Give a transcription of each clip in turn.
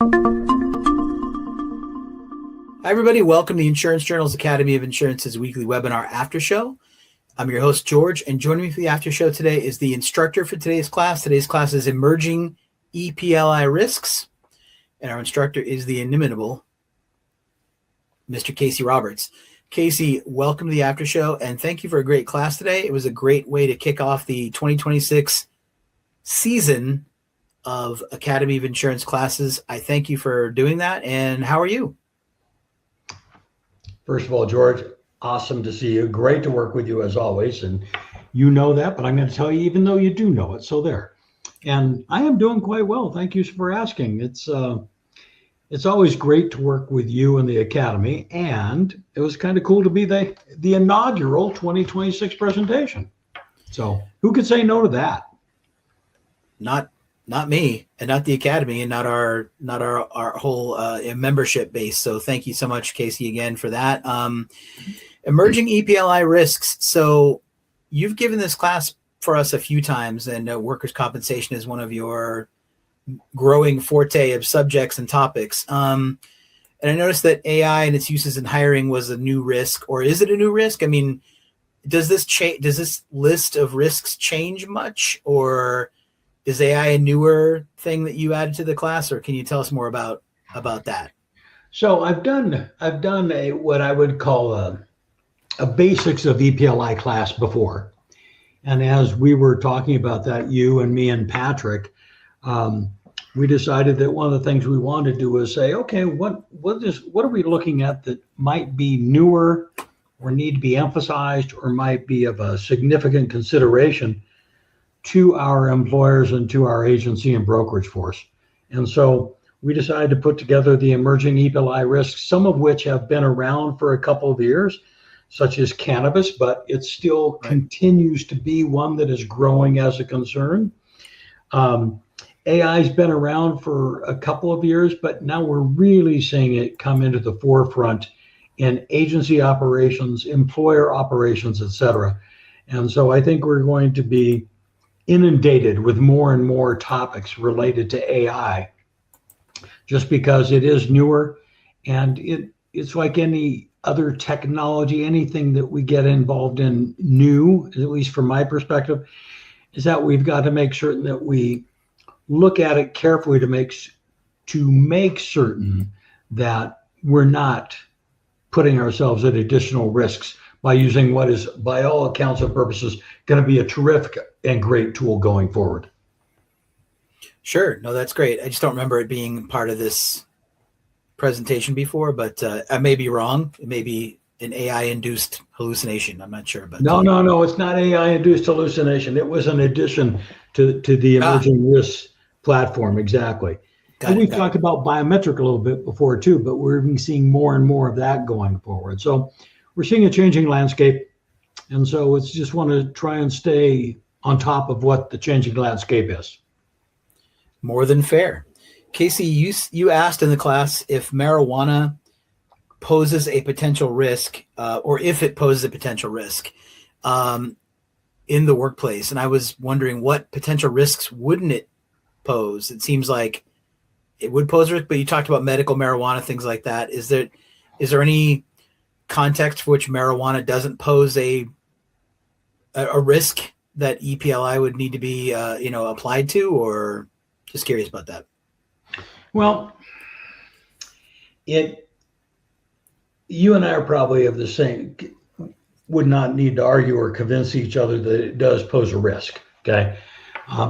Hi, everybody. Welcome to the Insurance Journal's Academy of Insurance's weekly webinar after show. I'm your host, George, and joining me for the after show today is the instructor for today's class. Today's class is Emerging EPLI Risks, and our instructor is the inimitable Mr. Casey Roberts. Casey, welcome to the after show, and thank you for a great class today. It was a great way to kick off the 2026 season of Academy of Insurance classes. I thank you for doing that, and how are you? First of all, George, awesome to see you. Great to work with you as always. And you know that, but I'm going to tell you, even though you do know it. So there. And I am doing quite well. Thank you for asking. It's always great to work with you in the Academy. And it was kind of cool to be the inaugural 2026 presentation. So who could say no to that? Not me, and not the Academy, and not our whole membership base. So thank you so much, Casey, again for that. Emerging EPLI risks. So you've given this class for us a few times, and workers' compensation is one of your growing forte of subjects and topics. And I noticed that AI and its uses in hiring was a new risk, or is it a new risk? I mean, does this list of risks change much, or is AI a newer thing that you added to the class, or can you tell us more about that? So I've done what I would call a basics of EPLI class before. And as we were talking about that, you and me and Patrick, we decided that one of the things we wanted to do was say, okay, what are we looking at that might be newer or need to be emphasized or might be of a significant consideration to our employers and to our agency and brokerage force. And so we decided to put together the emerging EPLI risks, some of which have been around for a couple of years, such as cannabis, but it still continues to be one that is growing as a concern. AI has been around for a couple of years, but now we're really seeing it come into the forefront in agency operations, employer operations, et cetera. And so I think we're going to be inundated with more and more topics related to AI, just because it is newer, and it's like any other technology, anything that we get involved in new, at least from my perspective, is that we've got to make certain that we look at it carefully to make certain that we're not putting ourselves at additional risks by using what is, by all accounts and purposes, going to be a terrific and great tool going forward. Sure. No, that's great. I just don't remember it being part of this presentation before, but I may be wrong. It may be an AI-induced hallucination. I'm not sure. But No, it's not AI-induced hallucination. It was an addition to the emerging risks platform. Exactly. And we've talked about biometric a little bit before too, but we're even seeing more and more of that going forward. So we're seeing a changing landscape. And so it's just want to try and stay on top of what the changing landscape is. More than fair. Casey, you asked in the class if marijuana poses a potential risk, or if it poses a potential risk in the workplace. And I was wondering, what potential risks wouldn't it pose? It seems like it would pose risk, but you talked about medical marijuana, things like that. Is there any context for which marijuana doesn't pose a risk that EPLI would need to be applied to, or just curious about that? Well, you and I are probably of the same, would not need to argue or convince each other that it does pose a risk. Okay.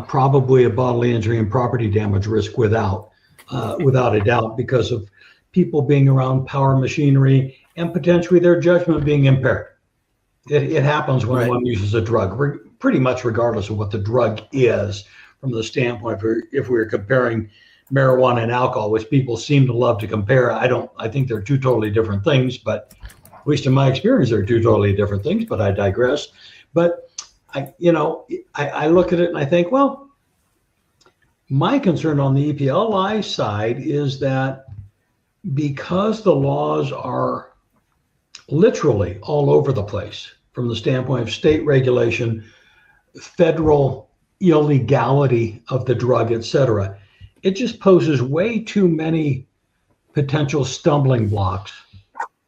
Probably a bodily injury and property damage risk without a doubt, because of people being around power machinery and potentially their judgment being impaired. It happens when one uses a drug, pretty much regardless of what the drug is, from the standpoint if we're comparing marijuana and alcohol, which people seem to love to compare. I think they're two totally different things, but at least in my experience, they're two totally different things, but I digress. But I look at it and I think, well, my concern on the EPLI side is that because the laws are literally all over the place from the standpoint of state regulation, federal illegality of the drug, et cetera, it just poses way too many potential stumbling blocks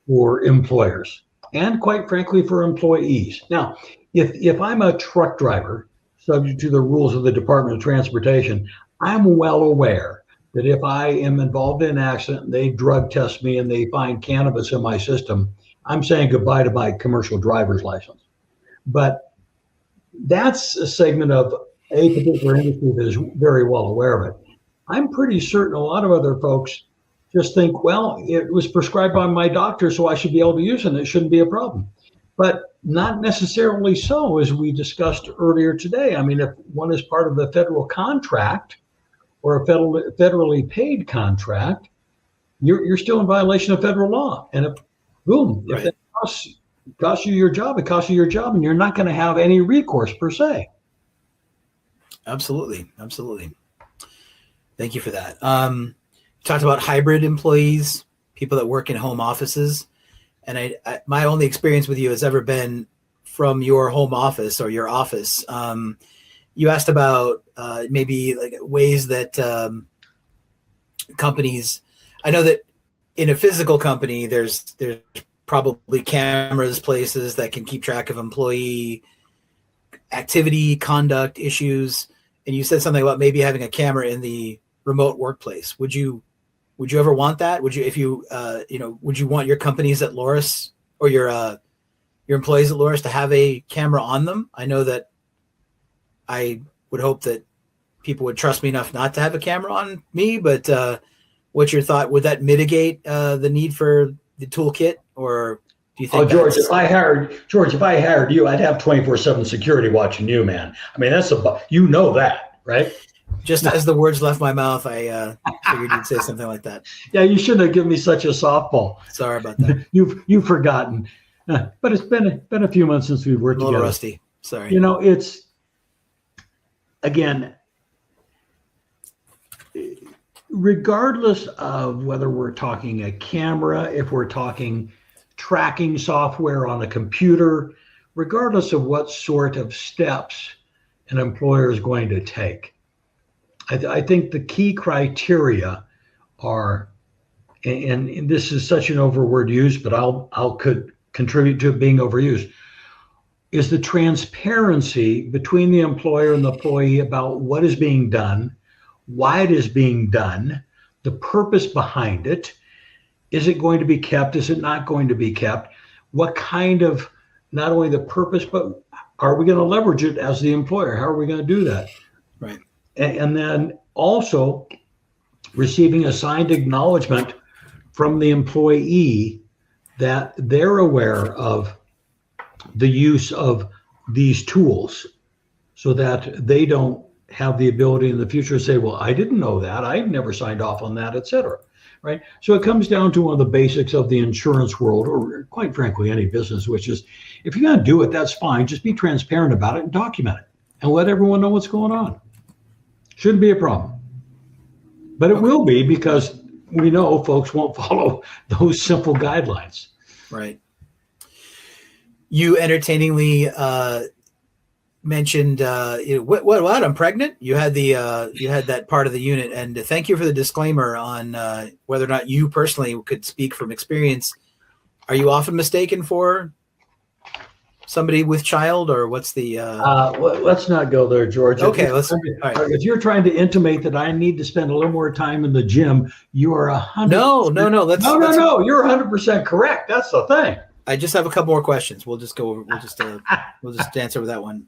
for employers and, quite frankly, for employees. Now, if I'm a truck driver subject to the rules of the Department of Transportation, I'm well aware that if I am involved in an accident, they drug test me and they find cannabis in my system, I'm saying goodbye to my commercial driver's license. But that's a segment of a particular industry that is very well aware of it. I'm pretty certain a lot of other folks just think, well, it was prescribed by my doctor, so I should be able to use it, and it shouldn't be a problem. But not necessarily so, as we discussed earlier today. I mean, if one is part of the federal contract or a federally paid contract, you're still in violation of federal law. And if, boom, if that costs you your job, it costs you your job, and you're not going to have any recourse per se. Absolutely. Thank you for that. Talked about hybrid employees, people that work in home offices. And I my only experience with you has ever been from your home office or your office. You asked about maybe like ways that companies, I know that in a physical company, there's probably cameras, places that can keep track of employee activity, conduct issues. And you said something about maybe having a camera in the remote workplace. Would you ever want that? Would you, if you, would you want your companies at Loris or your employees at Loris to have a camera on them? I know that I would hope that people would trust me enough not to have a camera on me, but what's your thought? Would that mitigate the need for the toolkit, or do you think? George, if I hired you, I'd have 24/7 security watching you, man. I mean, that's that, right? Just as the words left my mouth, I figured you'd say something like that. Yeah, you shouldn't have given me such a softball. Sorry about that. You've forgotten, but it's been a few months since we've worked together. A little rusty. Sorry. It's, again, regardless of whether we're talking a camera, if we're talking tracking software on a computer, regardless of what sort of steps an employer is going to take, I think the key criteria are, and this is such an overword use, but could contribute to it being overused, is the transparency between the employer and the employee about what is being done, why it is being done, the purpose behind it. Is it going to be kept? Is it not going to be kept? What kind of, not only the purpose, but are we going to leverage it as the employer? How are we going to do that? Right. And then also receiving a signed acknowledgement from the employee that they're aware of the use of these tools, so that they don't have the ability in the future to say, well, I didn't know that, I never signed off on that, et cetera. Right? So it comes down to one of the basics of the insurance world, or quite frankly, any business, which is, if you're going to do it, that's fine. Just be transparent about it and document it and let everyone know what's going on. Shouldn't be a problem. But it will be, because we know folks won't follow those simple guidelines. Right. You entertainingly mentioned, what? I'm pregnant. You had that part of the unit, and thank you for the disclaimer on whether or not you personally could speak from experience. Are you often mistaken for somebody with child, or what's the? Let's not go there, George. Okay, if you're trying to intimate that I need to spend a little more time in the gym, you are 100%. No. You're 100% correct. That's the thing. I just have a couple more questions. We'll just go over. We'll just answer with that one.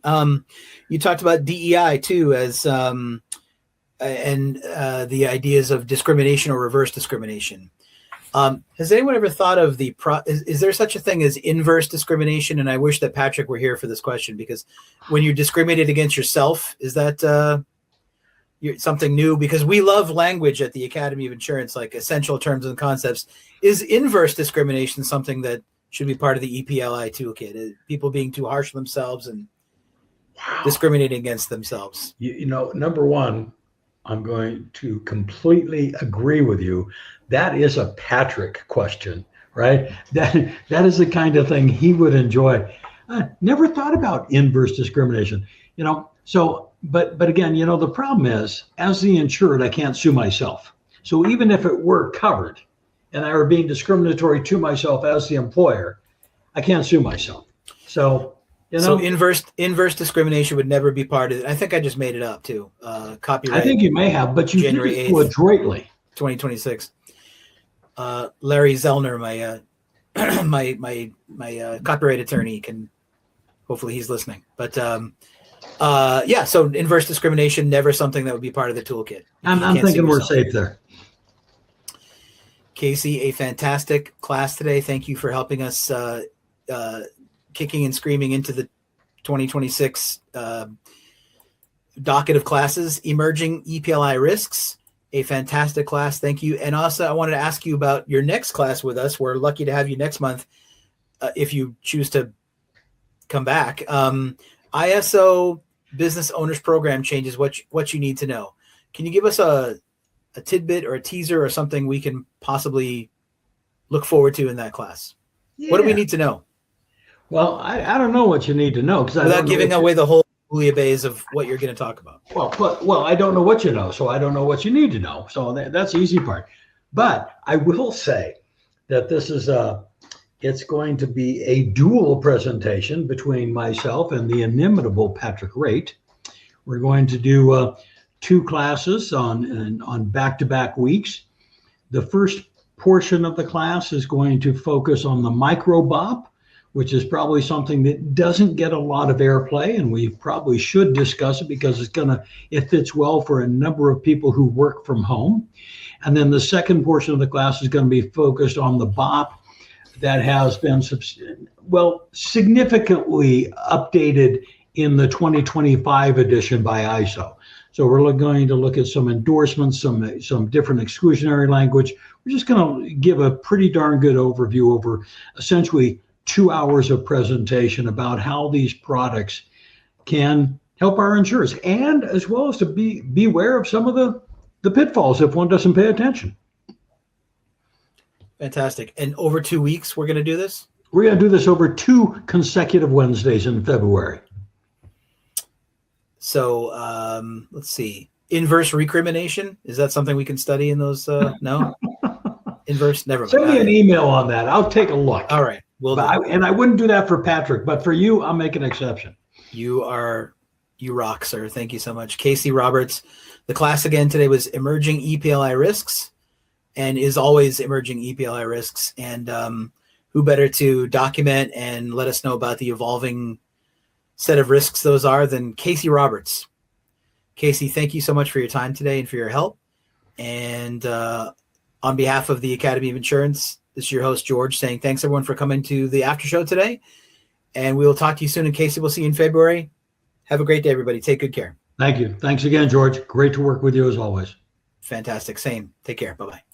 You talked about DEI too, as and the ideas of discrimination or reverse discrimination. Has anyone ever thought of is there such a thing as inverse discrimination? And I wish that Patrick were here for this question, because when you're discriminated against yourself, is that something new? Because we love language at the Academy of Insurance, like essential terms and concepts. Is inverse discrimination something that should be part of the EPLI toolkit? People being too harsh on themselves and discriminating against themselves. Number one, I'm going to completely agree with you. That is a Patrick question, right? That is the kind of thing he would enjoy. I never thought about inverse discrimination. So But again, the problem is, as the insured, I can't sue myself. So even if it were covered and I were being discriminatory to myself as the employer, I can't sue myself. So, So inverse discrimination would never be part of it. I think I just made it up too. Copyright. I think you may have, but you January did it so adroitly. 2026. Larry Zellner, my my copyright attorney, can hopefully he's listening. But yeah, so inverse discrimination, never something that would be part of the toolkit. I'm thinking we're safe there. Casey, a fantastic class today. Thank you for helping us kicking and screaming into the 2026 docket of classes. Emerging EPLI risks, a fantastic class. Thank you. And also, I wanted to ask you about your next class with us. We're lucky to have you next month if you choose to come back. ISO Business Owners Program changes, what you need to know. Can you give us a tidbit or a teaser or something we can possibly look forward to in that class? Yeah. What do we need to know? Well, I don't know what you need to know, because without giving away the whole bouillabaisse of what you're going to talk about. Well, I don't know what you know, so I don't know what you need to know. So that's the easy part. But I will say that this is it's going to be a dual presentation between myself and the inimitable Patrick Raitt. We're going to do 2 classes on back-to-back weeks. The first portion of the class is going to focus on the micro-BOP, which is probably something that doesn't get a lot of airplay, and we probably should discuss it because it fits well for a number of people who work from home. And then the second portion of the class is going to be focused on the BOP that has been significantly updated in the 2025 edition by ISO. So we're going to look at some endorsements, some different exclusionary language. We're just going to give a pretty darn good overview over essentially 2 hours of presentation about how these products can help our insurers, and as well as to be aware of some of the pitfalls if one doesn't pay attention. Fantastic. And over 2 weeks, we're going to do this? We're going to do this over 2 consecutive Wednesdays in February. So let's see. Inverse recrimination. Is that something we can study in those? No? Inverse? Never mind. Send me an email on that. I'll take a look. All right. And I wouldn't do that for Patrick, but for you, I'll make an exception. You rock, sir. Thank you so much. Casey Roberts. The class again today was Emerging EPLI Risks, and is always emerging EPLI risks. And who better to document and let us know about the evolving set of risks those are than Casey Roberts. Casey, thank you so much for your time today and for your help. And on behalf of the Academy of Insurance, this is your host, George, saying thanks, everyone, for coming to the after show today. And we will talk to you soon. And Casey, we'll see you in February. Have a great day, everybody. Take good care. Thank you. Thanks again, George. Great to work with you as always. Fantastic. Same. Take care. Bye-bye.